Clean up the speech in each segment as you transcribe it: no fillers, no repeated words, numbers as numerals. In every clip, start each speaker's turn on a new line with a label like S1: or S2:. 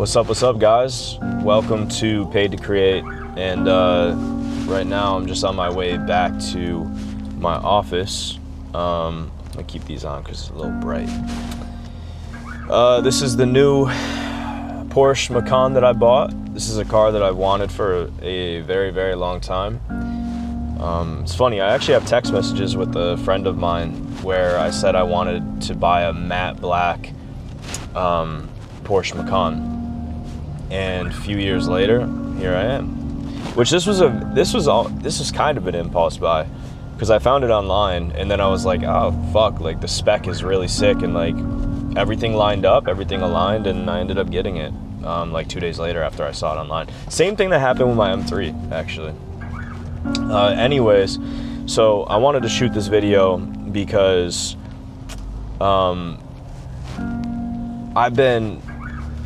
S1: What's up, guys? Welcome to Paid to Create, and right now I'm just on my way back to my office. I'm gonna keep these on because it's a little bright. This is the new Porsche Macan that I bought. This is a car that I've wanted for a very, very long time. It's funny, I actually have text messages with a friend of mine where I said I wanted to buy a matte black Porsche Macan. And a few years later, here I am. Which this was kind of an impulse buy, because I found it online and then I was like, oh fuck, like the spec is really sick, and like everything lined up, everything aligned, and I ended up getting it like 2 days later after I saw it online. Same thing that happened with my M3 actually. Anyways, so I wanted to shoot this video because I've been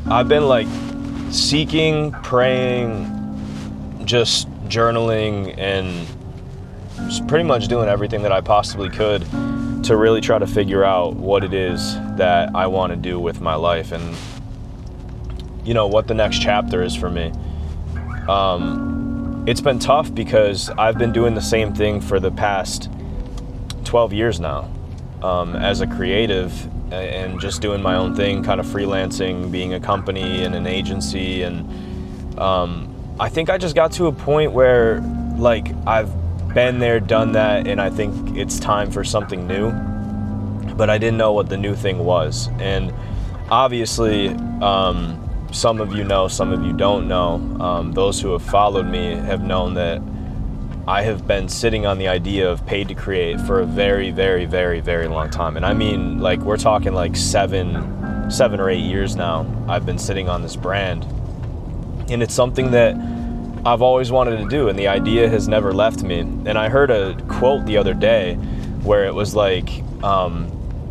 S1: like seeking, praying, just journaling, and just pretty much doing everything that I possibly could to really try to figure out what it is that I want to do with my life, and you know, what the next chapter is for me. It's been tough because I've been doing the same thing for the past 12 years now, as a creative, and just doing my own thing, kind of freelancing, being a company and an agency. And I think I just got to a point where like I've been there, done that, and I think it's time for something new, but I didn't know what the new thing was. And obviously, some of you know, some of you don't know. Those who have followed me have known that I have been sitting on the idea of Paid to Create for a very, very, very, very long time. And I mean, like, we're talking like seven or 8 years now I've been sitting on this brand. And it's something that I've always wanted to do, and the idea has never left me. And I heard a quote the other day where it was like,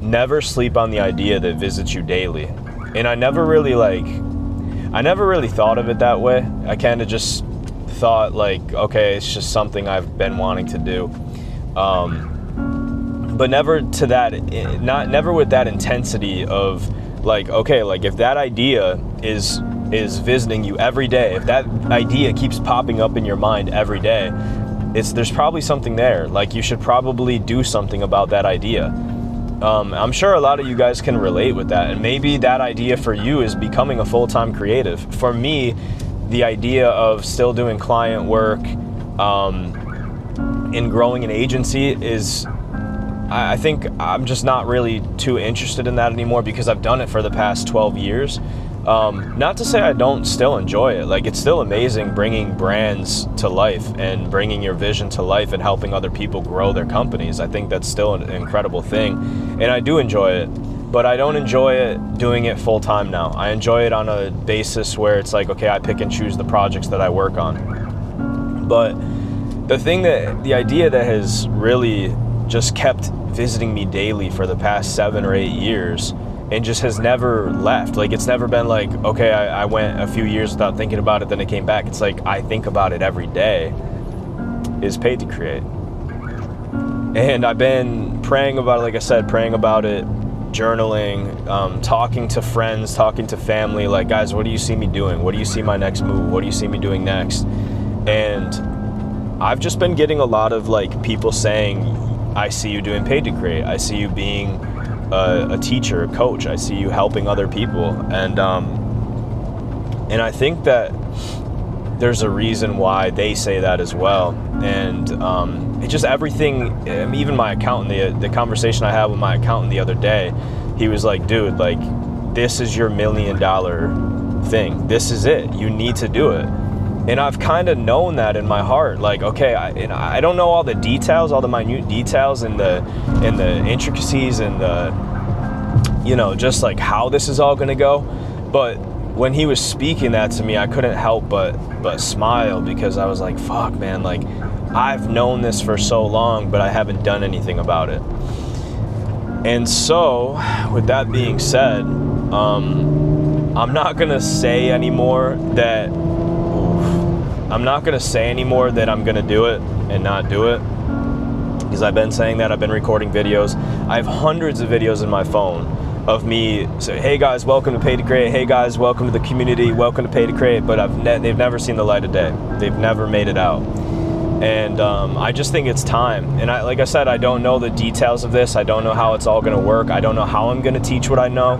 S1: never sleep on the idea that visits you daily. And I never really thought of it that way. I kind of just thought like, okay, it's just something I've been wanting to do, but never with that intensity of like, okay, like if that idea is visiting you every day, if that idea keeps popping up in your mind every day, there's probably something there. Like, you should probably do something about that idea. I'm sure a lot of you guys can relate with that, and maybe that idea for you is becoming a full-time creative. For me, the idea of still doing client work and growing an agency is, I think I'm just not really too interested in that anymore, because I've done it for the past 12 years. Not to say I don't still enjoy it. Like, it's still amazing bringing brands to life and bringing your vision to life and helping other people grow their companies. I think that's still an incredible thing, and I do enjoy it. But I don't enjoy it doing it full time now. I enjoy it on a basis where it's like, okay, I pick and choose the projects that I work on. But the idea that has really just kept visiting me daily for the past 7 or 8 years and just has never left. Like, it's never been like, okay, I went a few years without thinking about it, then it came back. It's like, I think about it every day, is Paid to Create. And I've been praying about it, like I said, praying about it, journaling, talking to friends, talking to family, like, guys, what do you see me doing? What do you see my next move? What do you see me doing next? And I've just been getting a lot of like people saying, I see you doing Paid to Create. I see you being a teacher, a coach. I see you helping other people. And I think that there's a reason why they say that as well. And it just, everything, even my accountant, the conversation I had with my accountant the other day, he was like, dude, like, this is your $1 million thing. This is it. You need to do it. And I've kind of known that in my heart. Like, okay, I don't know all the details, all the minute details and the intricacies and the, you know, just like how this is all gonna go. But when he was speaking that to me, I couldn't help but smile, because I was like, fuck, man, like, I've known this for so long, but I haven't done anything about it. And so, with that being said, I'm not gonna say anymore that I'm gonna do it and not do it, because I've been saying that. I've been recording videos. I have hundreds of videos in my phone of me say, hey guys, welcome to Pay to Create. Hey guys, welcome to the community. Welcome to Pay to Create. But they've never seen the light of day. They've never made it out. And I just think it's time. And like I said, I don't know the details of this. I don't know how it's all going to work. I don't know how I'm going to teach what I know.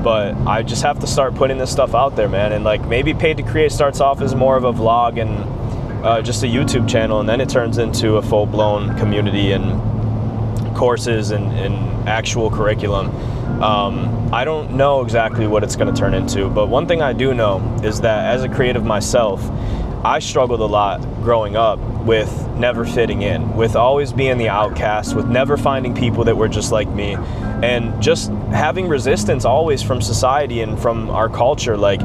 S1: But I just have to start putting this stuff out there, man. And like maybe Pay to Create starts off as more of a vlog and just a YouTube channel, and then it turns into a full-blown community and courses and actual curriculum. I don't know exactly what it's going to turn into, but one thing I do know is that as a creative myself, I struggled a lot growing up with never fitting in, with always being the outcast, with never finding people that were just like me, and just having resistance always from society and from our culture, like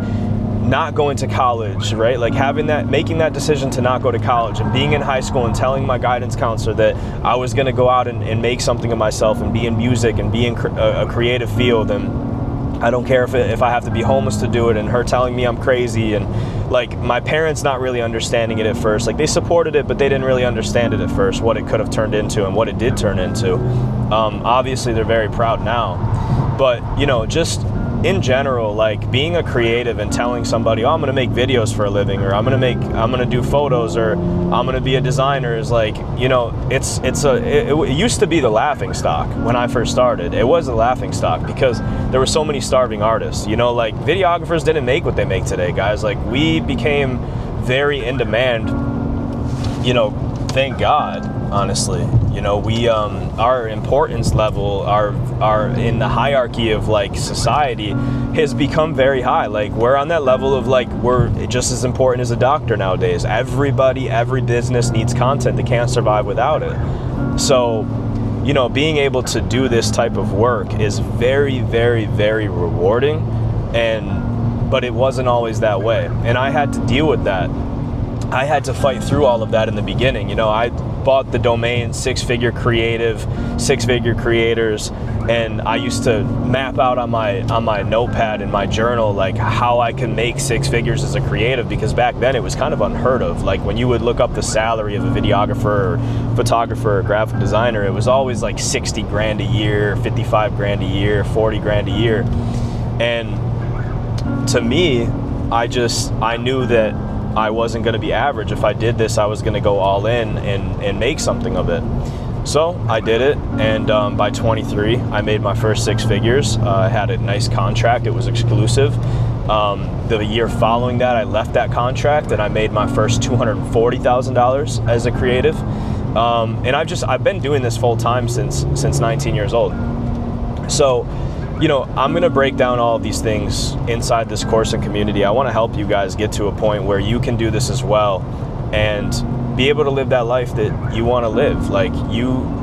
S1: not going to college, right? Like making that decision to not go to college and being in high school and telling my guidance counselor that I was going to go out and make something of myself and be in music and be in a creative field, and I don't care if I have to be homeless to do it, and her telling me I'm crazy, and like my parents not really understanding it at first. Like they supported it, but they didn't really understand it at first, what it could have turned into and what it did turn into. Obviously they're very proud now, but you know, just in general, like being a creative and telling somebody, oh, I'm gonna make videos for a living, or I'm gonna do photos, or I'm gonna be a designer, is like, you know, it used to be the laughing stock when I first started. It was a laughing stock because there were so many starving artists, you know, like videographers didn't make what they make today, guys. Like we became very in demand, you know, thank God, honestly. You know, we our importance level, our in the hierarchy of like society has become very high. Like we're on that level of like we're just as important as a doctor nowadays. Every business needs content. They can't survive without it. So, you know, being able to do this type of work is very, very, very rewarding, but it wasn't always that way. And I had to deal with that. I had to fight through all of that in the beginning. You know, I bought the domain Six Figure Creators, and I used to map out on my notepad in my journal like how I can make six figures as a creative, because back then it was kind of unheard of. Like when you would look up the salary of a videographer or photographer or graphic designer, it was always like 60 grand a year, 55 grand a year, 40 grand a year. And to me, I knew that I wasn't going to be average. If I did this, I was going to go all in and make something of it. So I did it, and by 23, I made my first six figures. I had a nice contract. It was exclusive. The year following that, I left that contract, and I made my first $240,000 as a creative. And I've been doing this full time since 19 years old. So, you know, I'm going to break down all of these things inside this course and community. I want to help you guys get to a point where you can do this as well and be able to live that life that you want to live. Like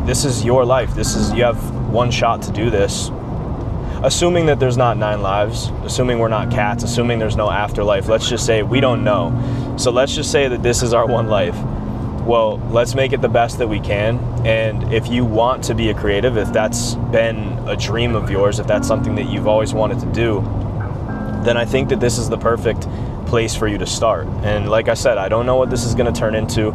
S1: this is your life. You have one shot to do this. Assuming that there's not 9 lives, assuming we're not cats, assuming there's no afterlife, let's just say we don't know. So let's just say that this is our one life. Well, let's make it the best that we can. And if you want to be a creative, if that's been a dream of yours, if that's something that you've always wanted to do, then I think that this is the perfect place for you to start. And like I said, I don't know what this is going to turn into.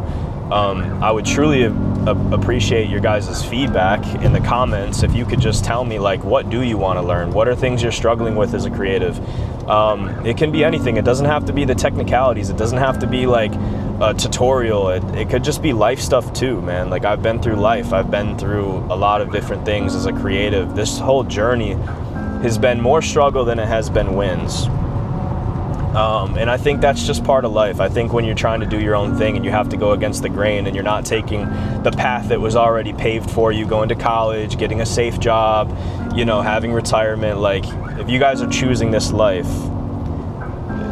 S1: I would truly appreciate your guys' feedback in the comments. If you could just tell me, like, what do you want to learn? What are things you're struggling with as a creative? It can be anything. It doesn't have to be the technicalities. It doesn't have to be like a tutorial. It could just be life stuff too, man. Like I've been through life. I've been through a lot of different things as a creative. This whole journey has been more struggle than it has been wins. And I think that's just part of life. I think when you're trying to do your own thing and you have to go against the grain and you're not taking the path that was already paved for you, going to college, getting a safe job, you know, having retirement, like if you guys are choosing this life,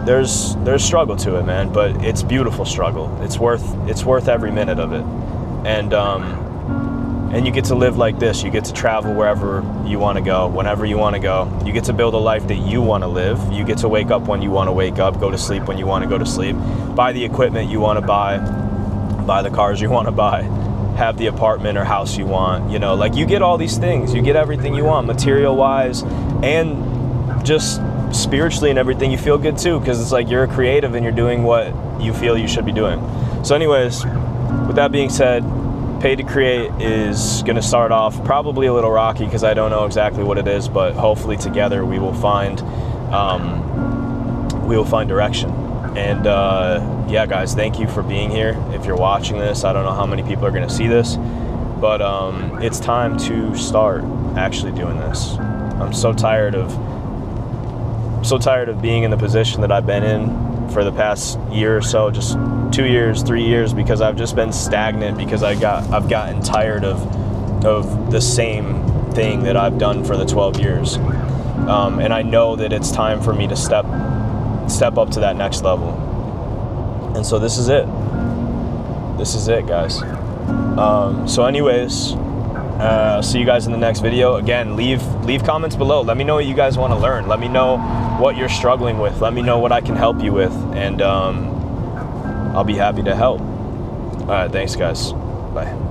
S1: there's struggle to it, man, but it's beautiful struggle. It's worth every minute of it. And you get to live like this. You get to travel wherever you want to go, whenever you want to go. You get to build a life that you want to live. You get to wake up when you want to wake up, go to sleep when you want to go to sleep, buy the equipment you want to buy the cars you want to buy, have the apartment or house you want. You know, like you get all these things. You get everything you want, material-wise, and just spiritually and everything. You feel good too, because it's like you're a creative and you're doing what you feel you should be doing. So anyways, with that being said, Pay to create is going to start off probably a little rocky because I don't know exactly what it is, but hopefully together we will find direction. And yeah, guys, thank you for being here. If you're watching this, I don't know how many people are going to see this, but it's time to start actually doing this. I'm so tired of being in the position that I've been in for the past year or so, just 2 years, 3 years, because I've just been stagnant, because I've gotten tired of the same thing that I've done for the 12 years. And I know that it's time for me to step up to that next level. And so this is it. This is it, guys. So anyways, see you guys in the next video. Again, leave comments below. Let me know what you guys want to learn. Let me know what you're struggling with. Let me know what I can help you with, and I'll be happy to help. All right, thanks, guys. Bye.